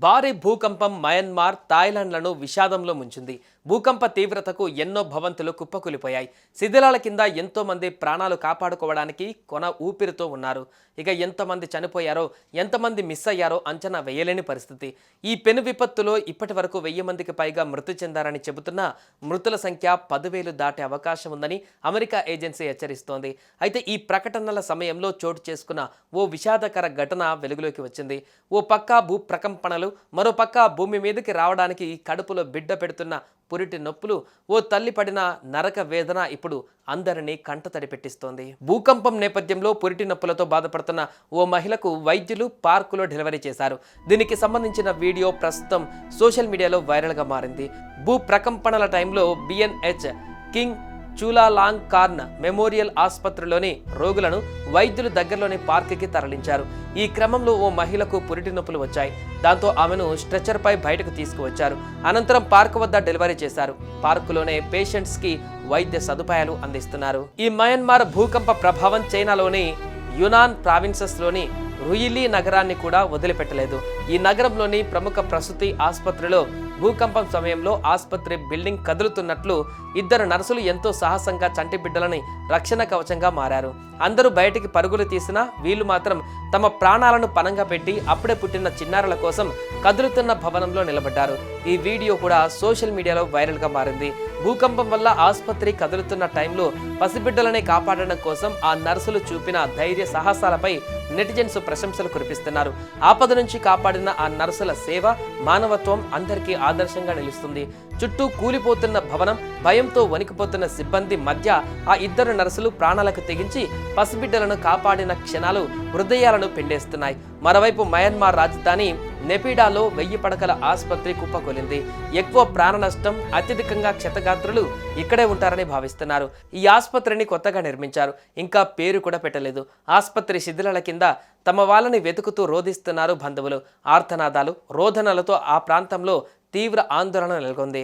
భారీ భూకంపం మయన్మార్, థాయిలాండ్లను విషాదంలో ముంచింది. భూకంప తీవ్రతకు ఎన్నో భవంతులు కుప్పకూలిపోయాయి. శిథిలాల కింద ఎంతో మంది ప్రాణాలు కాపాడుకోవడానికి కొన ఊపిరితో ఉన్నారు. ఇక ఎంతమంది చనిపోయారో, ఎంతమంది మిస్ అయ్యారో అంచనా వేయలేని పరిస్థితి. ఈ పెను విపత్తులో ఇప్పటి వరకు 1000 మందికి పైగా మృతి చెందారని చెబుతున్నా మృతుల సంఖ్య 10,000 దాటే అవకాశం ఉందని అమెరికా ఏజెన్సీ హెచ్చరిస్తోంది. అయితే ఈ ప్రకటనల సమయంలో చోటు చేసుకున్న ఓ విషాదకర ఘటన వెలుగులోకి వచ్చింది. ఓ పక్క భూ ప్రకంపనలు, మరో పక్క భూమి మీదకి రావడానికి కడుపులో బిడ్డ పెడుతున్న పురిటి నొప్పులు, ఓ తల్లి పడిన నరక వేదన ఇప్పుడు అందరినీ కంటతడి పెట్టిస్తోంది. భూకంపం నేపథ్యంలో పురిటి నొప్పులతో బాధపడుతున్న ఓ మహిళకు వైద్యులు పార్కులో డెలివరీ చేశారు. దీనికి సంబంధించిన వీడియో ప్రస్తుతం సోషల్ మీడియాలో వైరల్గా మారింది. భూ ప్రకంపనల టైంలో బిఎన్హెచ్ కింగ్ చూలాలాంగ్ కార్న్ మెమోరియల్ ఆసుపత్రిలోని రోగులను వైద్యులు దగ్గరలోని పార్కుకి తరలించారు. ఈ క్రమంలో ఓ మహిళకు పురిటి నొప్పులు వచ్చాయి. దాంతో ఆమెను స్ట్రెచర్పై బయటకు తీసుకువచ్చారు. అనంతరం పార్కు వద్ద డెలివరీ చేశారు. పార్కులోనే పేషెంట్స్ కి వైద్య సదుపాయాలు అందిస్తున్నారు. ఈ మయన్మార్ భూకంప ప్రభావం చైనాలోని యునాన్ ప్రావిన్సెస్ లోని రుయిలీ నగరాన్ని కూడా వదిలిపెట్టలేదు. ఈ నగరంలోని ప్రముఖ ప్రసూతి ఆసుపత్రిలో భూకంపం సమయంలో ఆసుపత్రి బిల్డింగ్ కదులుతున్నట్లు 2 నర్సులు ఎంతో సాహసంగా చంటి బిడ్డలని రక్షణ కవచంగా మారారు. అందరూ బయటికి పరుగులు తీసినా వీళ్ళు మాత్రం తమ ప్రాణాలను పణంగా పెట్టి అప్పుడే పుట్టిన చిన్నారుల కోసం కదులుతున్న భవనంలో నిలబడ్డారు. ఈ వీడియో కూడా సోషల్ మీడియాలో వైరల్గా మారింది. భూకంపం వల్ల ఆసుపత్రి కదులుతున్న టైంలో పసిబిడ్డలనే కాపాడడం కోసం ఆ నర్సులు చూపిన ధైర్య సాహసాలపై నెటిజన్స్ ప్రశంసలు కురిపిస్తున్నారు. ఆపద నుంచి కాపాడిన ఆ నర్సుల సేవ, మానవత్వం అందరికీ ఆదర్శంగా నిలుస్తుంది. చుట్టూ కూలిపోతున్న భవనం, భయంతో వణికిపోతున్న సిబ్బంది మధ్య ఆ 2 నర్సులు ప్రాణాలకు తెగించి పసిబిడ్డలను కాపాడిన క్షణాలు హృదయాలను పిండేస్తున్నాయి. మరోవైపు మయన్మార్ రాజధాని నెపిడాలో 1000 పడకల ఆసుపత్రి కుప్పకూలింది. ఎక్కువ ప్రాణ నష్టం, అత్యధికంగా క్షతగాత్రులు ఇక్కడే ఉంటారని భావిస్తున్నారు. ఈ ఆసుపత్రిని కొత్తగా నిర్మించారు, ఇంకా పేరు కూడా పెట్టలేదు. ఆసుపత్రి శిథిలాల కింద తమ వాళ్ళని వెతుకుతూ రోధిస్తున్నారు బంధువులు. ఆర్తనాదాలు, రోదనలతో ఆ ప్రాంతంలో తీవ్ర ఆందోళన నెలకొంది.